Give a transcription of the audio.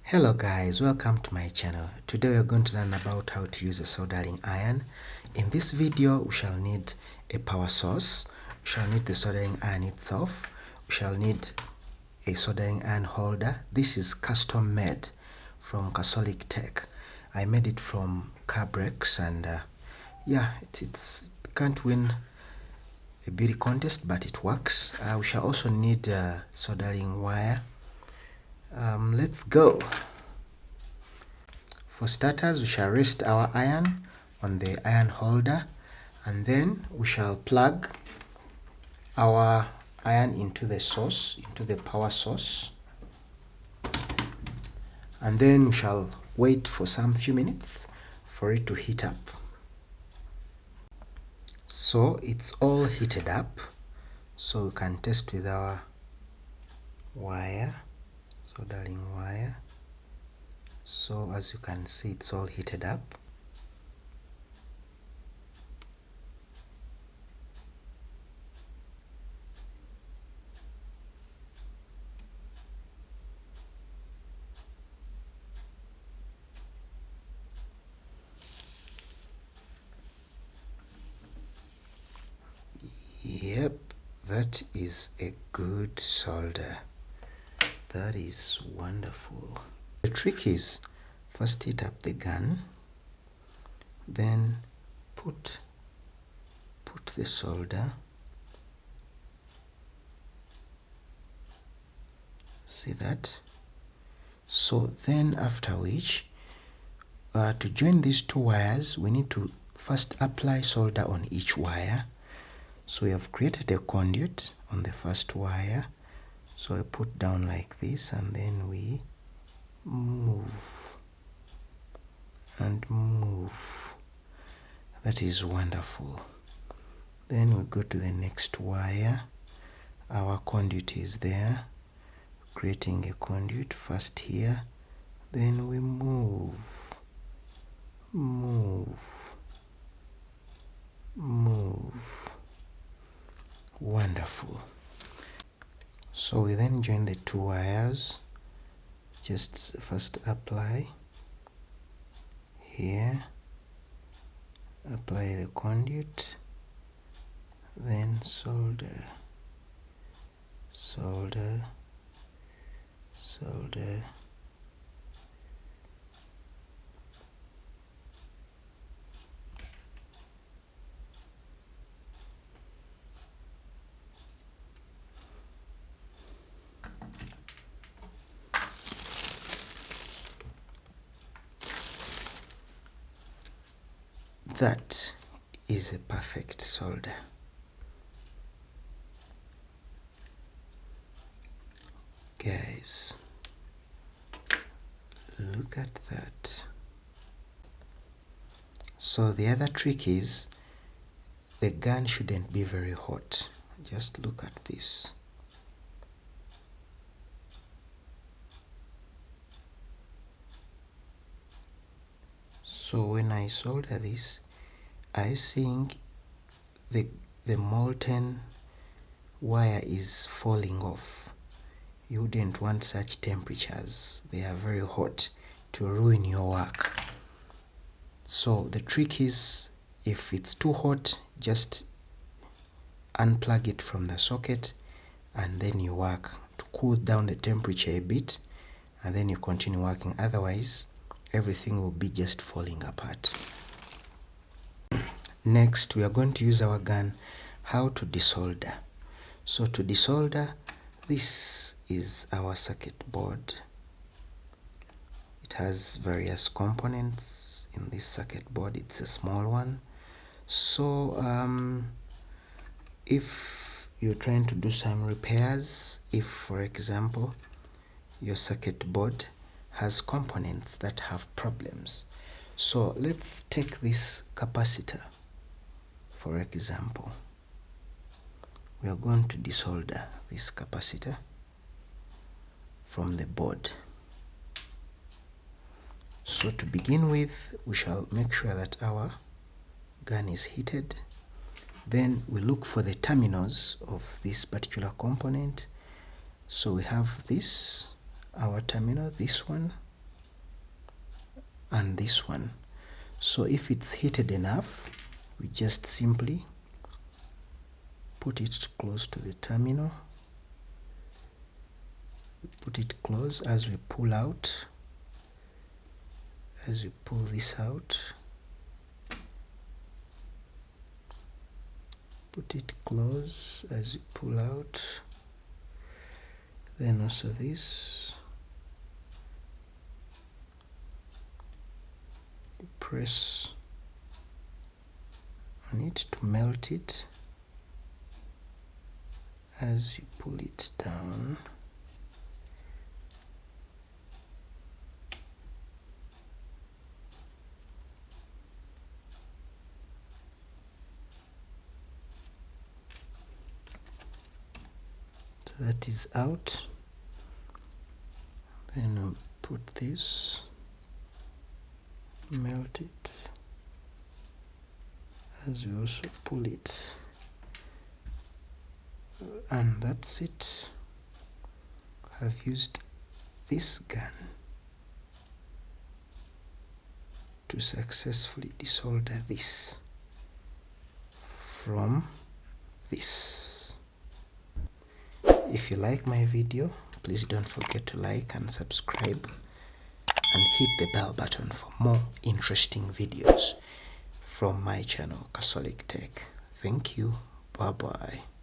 Hello guys, welcome to my channel. Today we are going to learn about how to use a soldering iron. In this video we shall need a power source, we shall need the soldering iron itself, we shall need a soldering iron holder. This is custom made from Catholic Tech. I made it from car brakes and yeah, it can't win a beauty contest, but it works. We shall also need soldering wire. Let's go. For starters, we shall rest our iron on the iron holder, and then we shall plug our iron into the source, into the power source, and then we shall wait for some few minutes for it to heat up. So it's all heated up, so we can test with our wire, soldering wire. So as you can see, it's all heated up. Yep, that is a good solder. That is wonderful. The trick is first heat up the gun, then put the solder. See that? So then after which, to join these two wires, we need to first apply solder on each wire. So we have created a conduit on the first wire. So I put down like this, and then we move and move. That is wonderful. Then we go to the next wire. Our conduit is there, creating a conduit first here, then we move. Wonderful. So we then join the two wires. Just first apply here, apply the conduit, then solder. That is a perfect solder. Guys, look at that. So the other trick is the gun shouldn't be very hot. Just look at this. So when I solder this, I think the molten wire is falling off. You wouldn't want such temperatures. They are very hot to ruin your work. So the trick is, if it's too hot, just unplug it from the socket and then you work to cool down the temperature a bit, and then you continue working. Otherwise, everything will be just falling apart. Next, we are going to use our gun how to desolder. So to desolder, this is our circuit board. It has various components in this circuit board. It's a small one. So if you're trying to do some repairs, if for example your circuit board has components that have problems, so let's take this capacitor for example. We are going to desolder this capacitor from the board. So to begin with, we shall make sure that our gun is heated. Then we look for the terminals of this particular component. So we have this, our terminal, this one, and this one. So if it's heated enough, we just simply put it close to the terminal, put it close. As we pull out, as we pull this out, put it close as you pull out. Then also this, you press on it to melt it. As you pull it down, so that is out. Then I'll put this, melt it, as we also pull it, and that's it. I've used this gun to successfully desolder this from this. If you like my video, please don't forget to like and subscribe and hit the bell button for more interesting videos from my channel, Catholic Tech. Thank you. Bye bye.